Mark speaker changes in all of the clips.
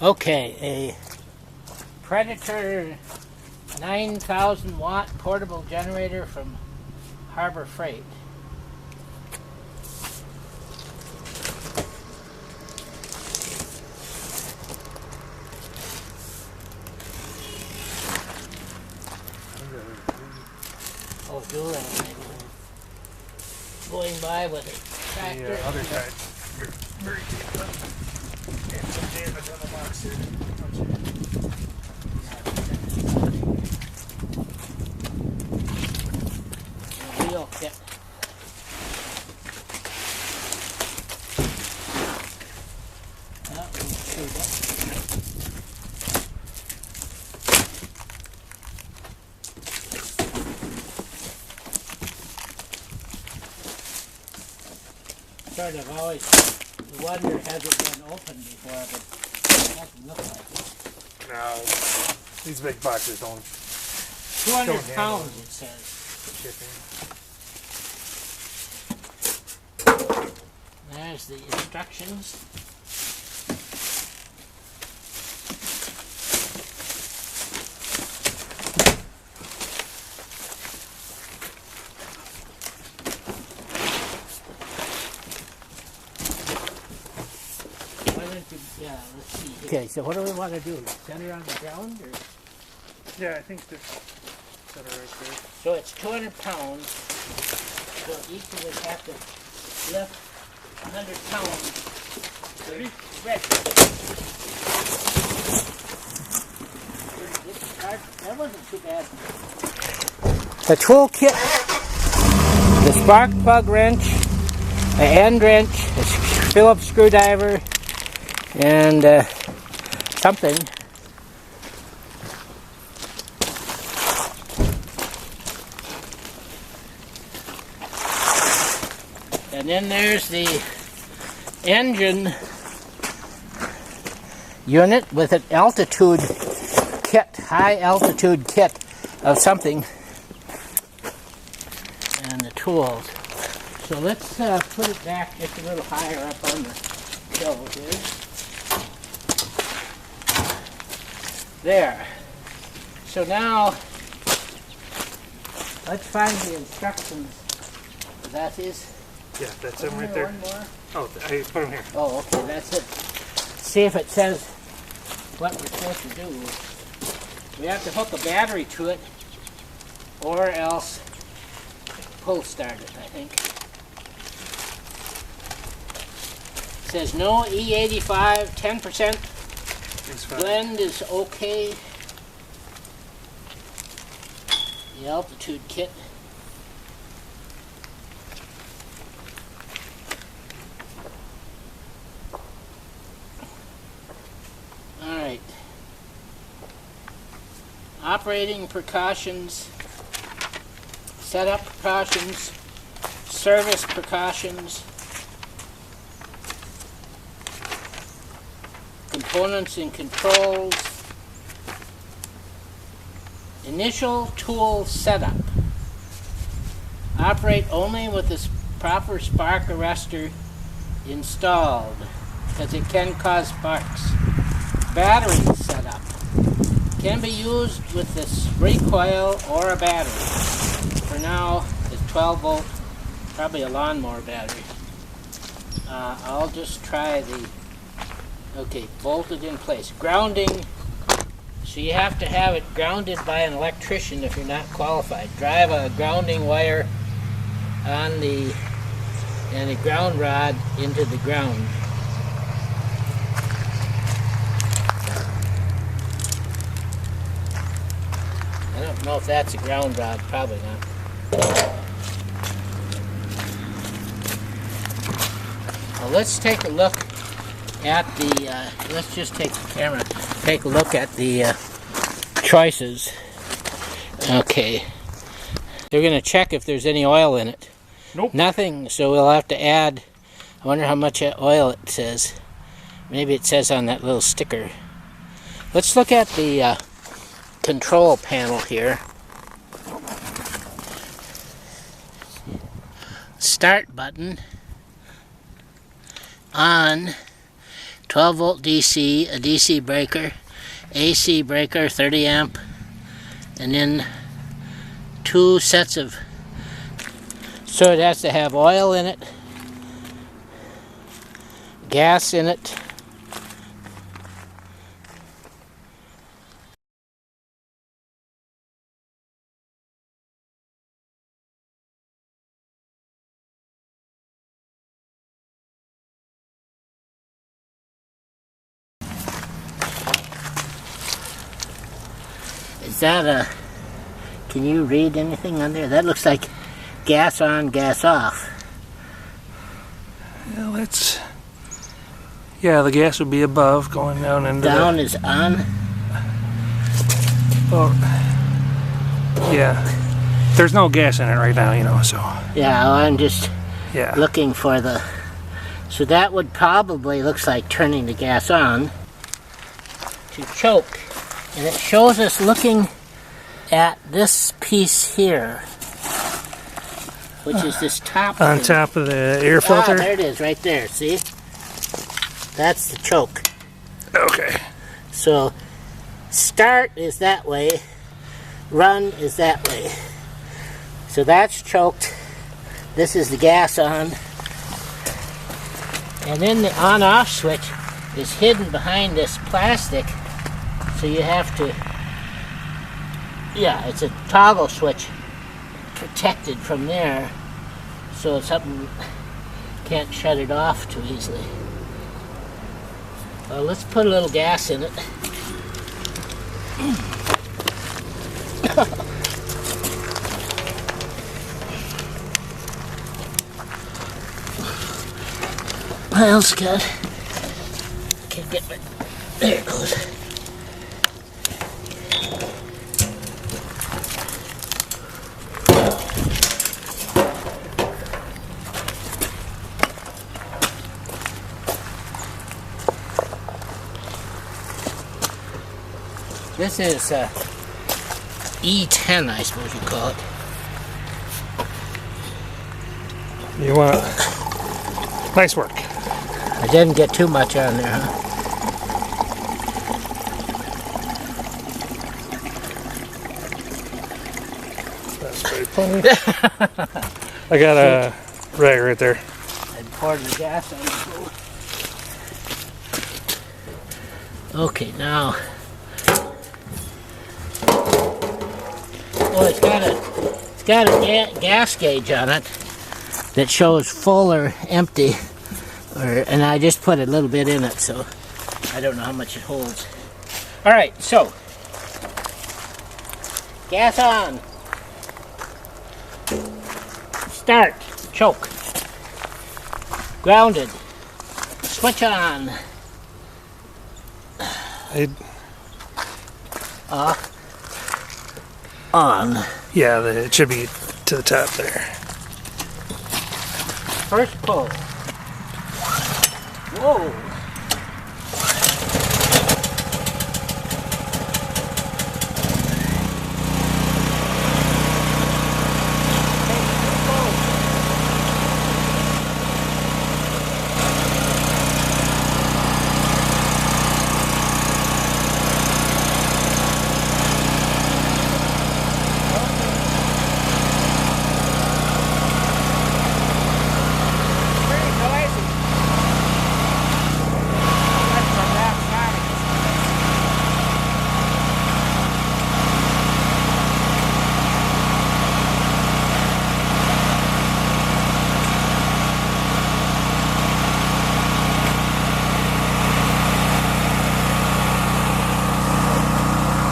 Speaker 1: Okay, a Predator 9,000 watt portable generator from Harbor Freight. Oh, dual engine. Going by with a tractor.
Speaker 2: The other side. Very deep. And some damage on the box here.
Speaker 1: Wheel kit. Sort of always wonder, has it been opened before, but it doesn't look like it.
Speaker 2: No, these big boxes don't.
Speaker 1: 200 pounds, it says.
Speaker 2: Shipping.
Speaker 1: There's the instructions. Yeah, let's see. Okay, so what do we want to do? Set her on the ground? Or?
Speaker 2: Yeah, I think this set her right there.
Speaker 1: So it's 200 pounds. So each of us have to lift 100 pounds.
Speaker 2: Ready?
Speaker 1: Ready. That wasn't too bad. The tool kit, the spark plug wrench, an end wrench, a Phillips screwdriver, and something. And then there's the engine unit with an altitude kit, high altitude kit of something, and the tools. So let's put it back just a little higher up on the shelf here. There. So now, let's find the instructions. That is.
Speaker 2: Yeah, that's them right there.
Speaker 1: One more.
Speaker 2: Oh, I put them here.
Speaker 1: Oh, okay, that's it. See if it says what we're supposed to do. We have to hook a battery to it, or else pull start it, I think. It says no E85, 10%. Blend is okay. The altitude kit. Alright. Operating precautions, setup precautions, service precautions, components and controls, initial tool setup. Operate only with the proper spark arrestor installed, because it can cause sparks. Battery setup. Can be used with this recoil or a battery. For now, it's 12 volt, probably a lawnmower battery. I'll just try the, okay, bolted in place. Grounding, so you have to have it grounded by an electrician if you're not qualified. Drive a grounding wire on the, and a ground rod into the ground. I don't know if that's a ground rod, probably not. Well, let's take a look at the, let's just take the camera, take a look at the choices. Okay. They're going to check if there's any oil in it.
Speaker 2: Nope.
Speaker 1: Nothing, so we'll have to add, I wonder how much oil it says. Maybe it says on that little sticker. Let's look at the control panel here. Start button, on, 12 volt DC, a DC breaker, AC breaker, 30 amp, and then 2 sets of, so it has to have oil in it, gas in it, is that a, can you read anything on there? That looks like gas on, gas off.
Speaker 2: Well, yeah, the gas would be above going down into
Speaker 1: Down is on.
Speaker 2: Well, yeah. There's no gas in it right now, you know, so.
Speaker 1: Yeah, well, I'm just
Speaker 2: Yeah.
Speaker 1: looking for the, so that would probably, looks like turning the gas on to choke. And it shows us looking at this piece here, which is this top
Speaker 2: On
Speaker 1: thing.
Speaker 2: top of the air filter?
Speaker 1: There it is, right there, see? That's the choke.
Speaker 2: Okay.
Speaker 1: So, start is that way, run is that way. So that's choked. This is the gas on. And then the on-off switch is hidden behind this plastic. So you have to, yeah, it's a toggle switch protected from there. So something can't shut it off too easily. Well, let's put a little gas in it. Well, Scott, can't get my, there it goes. This is E10, I suppose you call it.
Speaker 2: You want nice work.
Speaker 1: I didn't get too much on there, huh?
Speaker 2: That's pretty funny. I got a rag right there.
Speaker 1: I poured the gas on the floor. Okay, now. Well, it's got a gas gauge on it that shows full or empty. And I just put a little bit in it, so I don't know how much it holds. All right, so gas on, start, choke, grounded, switch on, off, on.
Speaker 2: Yeah, it should be to the top there.
Speaker 1: First pull. Whoa!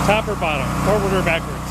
Speaker 2: Top or bottom? Forward or backwards?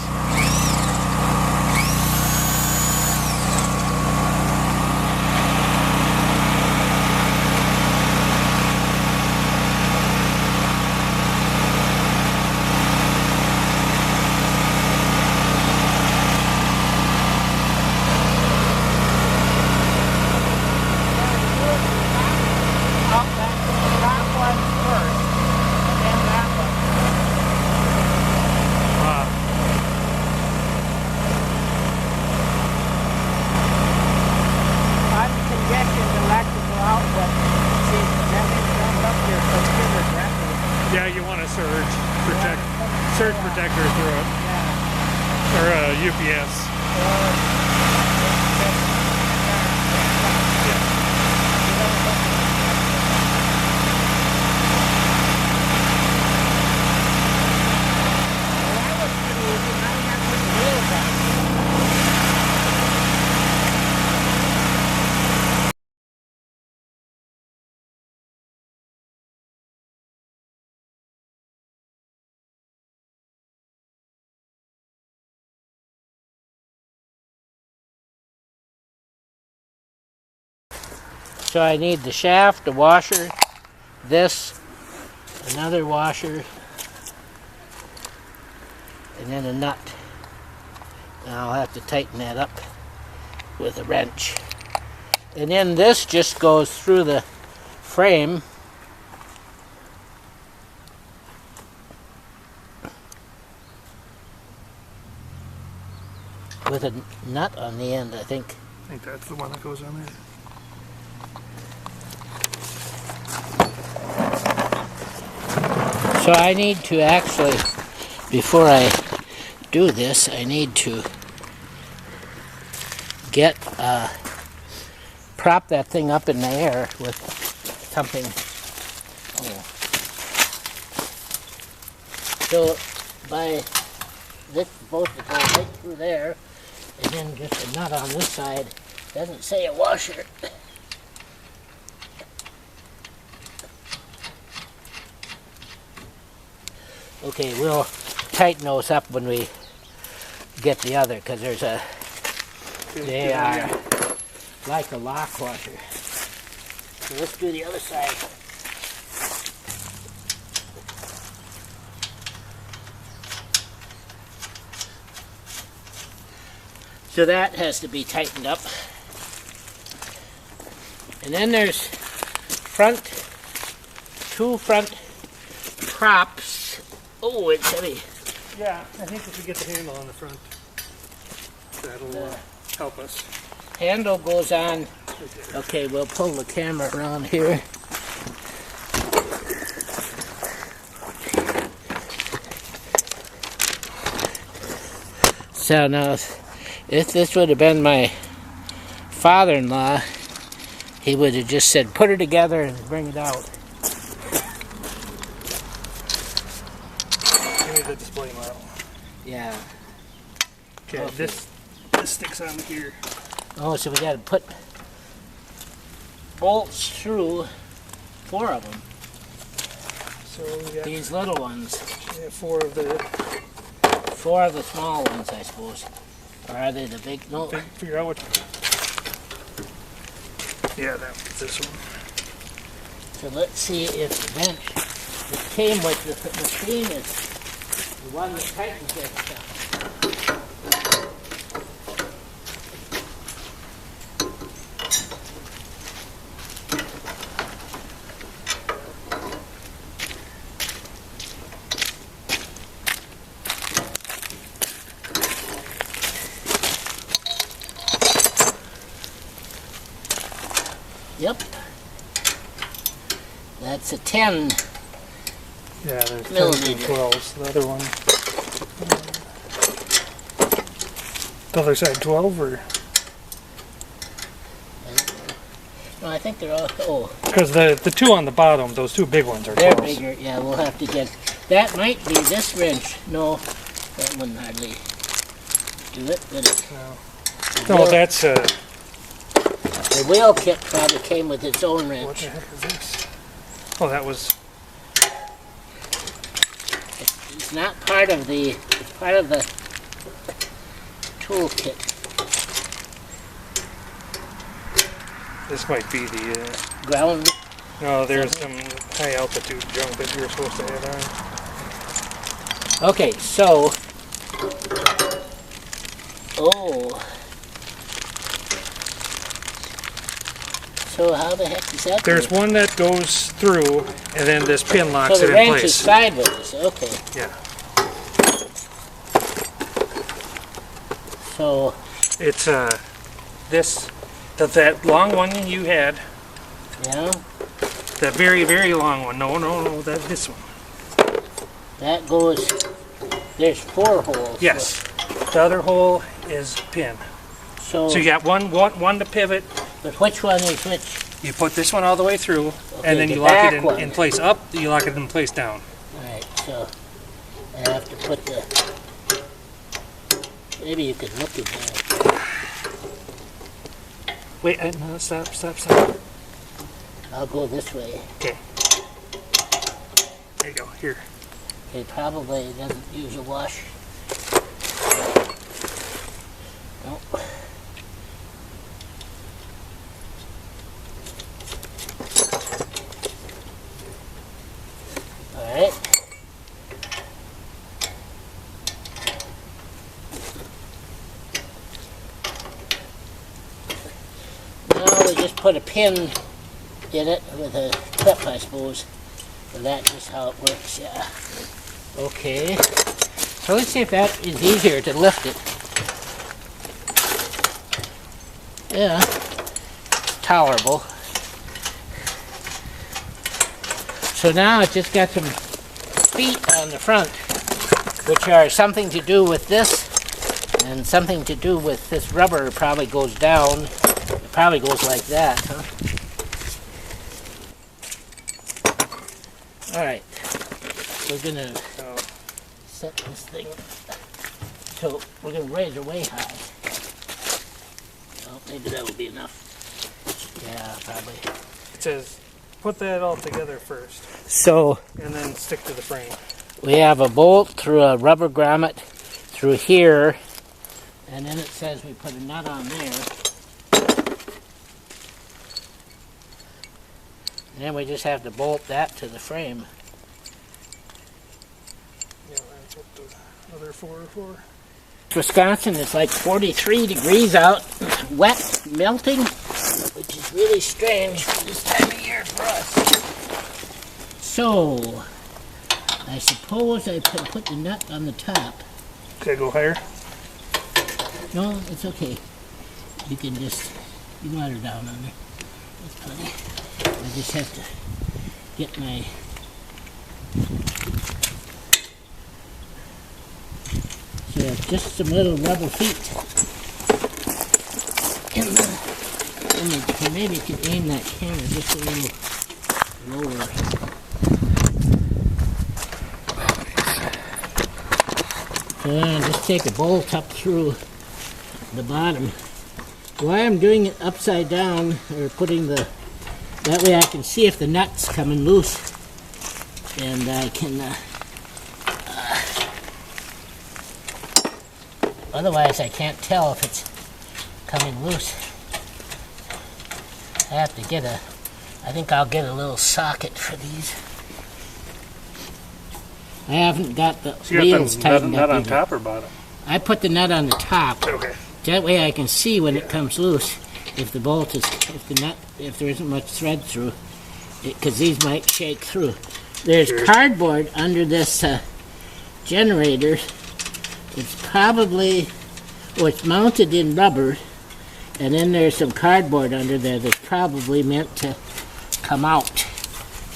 Speaker 2: Or UPS.
Speaker 1: So I need the shaft, the washer, this, another washer, and then a nut. Now I'll have to tighten that up with a wrench. And then this just goes through the frame. With a nut on the end, I think.
Speaker 2: I think that's the one that goes on there.
Speaker 1: So I need to actually, before I do this, I need to get, prop that thing up in the air with something. Oh. So by this is supposed to go right through there, and then just a nut on this side. Doesn't say a washer. Okay, we'll tighten those up when we get the other, because there's a, they are like a lock washer. So let's do the other side. So that has to be tightened up. And then there's two front props. Oh, it's heavy.
Speaker 2: Yeah, I think if we get the handle on the front, that'll help us.
Speaker 1: Handle goes on. Okay, we'll pull the camera around here. So now, if this would have been my father-in-law, he would have just said, put her together and bring it out.
Speaker 2: Give me the display model.
Speaker 1: Yeah.
Speaker 2: Okay, this sticks on here.
Speaker 1: Oh, so we got to put bolts through 4 of them.
Speaker 2: So we got
Speaker 1: These little ones.
Speaker 2: 4 of the.
Speaker 1: 4 of the small ones, I suppose. Or are they the big? No.
Speaker 2: Figure out what. Yeah, that was this one.
Speaker 1: So let's see if the bench that came with the machine is the one that tightens this stuff. Yep. That's a 10.
Speaker 2: Yeah, there's 10s and
Speaker 1: Millimeter.
Speaker 2: 12s. The other one. The other side 12 or?
Speaker 1: No, I think they're all. Oh,
Speaker 2: Because the 2 on the bottom, those 2 big ones are 12s.
Speaker 1: they're bigger. Yeah, we'll have to get. That might be this wrench. No, that wouldn't hardly do it. But it,
Speaker 2: No, that's
Speaker 1: the wheel kit probably came with its own
Speaker 2: what
Speaker 1: wrench.
Speaker 2: the heck is this? Oh, that was.
Speaker 1: It's not part of the. It's part of the tool kit.
Speaker 2: This might be the.
Speaker 1: Ground.
Speaker 2: No, there's some high altitude junk that you're supposed to have on.
Speaker 1: Okay, so. Oh. So how the heck is that?
Speaker 2: There's one that goes through, and then this pin locks
Speaker 1: so
Speaker 2: it
Speaker 1: the
Speaker 2: in
Speaker 1: wrench
Speaker 2: place.
Speaker 1: is sideways. Okay.
Speaker 2: Yeah.
Speaker 1: So
Speaker 2: It's this that long one you had.
Speaker 1: yeah,
Speaker 2: That very, very long one. No, this one.
Speaker 1: that goes. There's 4 holes.
Speaker 2: Yes. The other hole is pin.
Speaker 1: So
Speaker 2: you got one to pivot.
Speaker 1: But which one is which?
Speaker 2: You put this one all the way through,
Speaker 1: Okay,
Speaker 2: and then
Speaker 1: the
Speaker 2: you lock it
Speaker 1: back
Speaker 2: in place up, you lock it in place down.
Speaker 1: Alright, so I have to put the... Maybe you could look at that.
Speaker 2: Wait, no, stop.
Speaker 1: I'll go this way.
Speaker 2: Okay. There you go, here.
Speaker 1: It probably doesn't use a wash. Nope. Alright. Now we just put a pin in it with a clip, I suppose. And that's just how it works, yeah. Okay. So let's see if that is easier to lift it. Yeah. Tolerable. So now it's just got some feet on the front, which are something to do with this, and something to do with this rubber probably goes down. It probably goes like that, huh? Alright. We're gonna set this thing so we're gonna raise her way high. Well, maybe that will be enough. Yeah, probably.
Speaker 2: It says, put that all together first,
Speaker 1: So
Speaker 2: and then stick to the frame.
Speaker 1: we have a bolt through a rubber grommet through here, and then it says we put a nut on there. And then we just have to bolt that to the frame.
Speaker 2: Yeah, that's what the other 4 are for.
Speaker 1: Wisconsin, it's like 43 degrees out, wet, melting, which is really strange for this time of year for us. So, I suppose I can put the nut on the top.
Speaker 2: Okay, go higher.
Speaker 1: No, it's okay. You can just, you can let her down on there. That's plenty. I just have to get my... So just some little rubber feet. And maybe you can aim that camera just a little lower. So just take a bolt up through the bottom. Why I'm doing it upside down, or putting the... That way I can see if the nut's coming loose. And I can... otherwise I can't tell if it's coming loose. I have to get a... I think I'll get a little socket for these. I haven't got the wheels tightened up.
Speaker 2: Nut on
Speaker 1: either.
Speaker 2: top or bottom?
Speaker 1: I put the nut on the top.
Speaker 2: Okay.
Speaker 1: That way I can see when it comes loose. If the bolt is, if there isn't much thread through, because these might shake through. There's cardboard under this generator. It's probably, it's mounted in rubber, and then there's some cardboard under there that's probably meant to come out.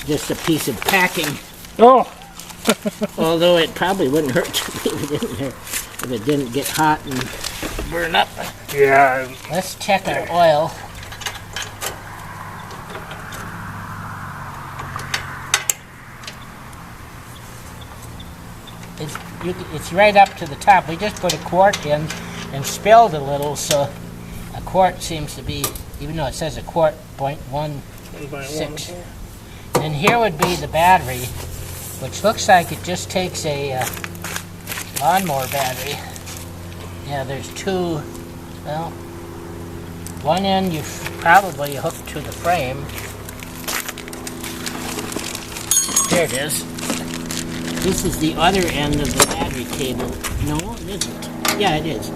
Speaker 1: Just a piece of packing.
Speaker 2: Oh!
Speaker 1: Although it probably wouldn't hurt to leave it in there if it didn't get hot and burn up.
Speaker 2: Yeah.
Speaker 1: Let's check our oil. It's right up to the top. We just put a quart in and spilled a little, so a quart seems to be, even though it says a quart, 0.16. And here would be the battery, which looks like it just takes a lawnmower battery. Yeah, there's two. Well, one end you probably hook to the frame. There it is. This is the other end of the battery cable. No, it isn't. Yeah, it is.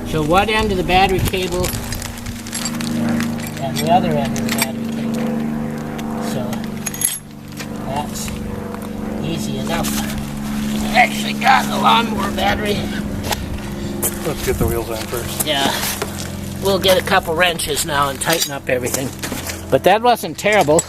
Speaker 1: So one end of the battery cable and the other end of the battery cable. So that's easy enough. I actually got a lawnmower battery.
Speaker 2: Let's get the wheels on first.
Speaker 1: Yeah. We'll get a couple wrenches now and tighten up everything. But that wasn't terrible.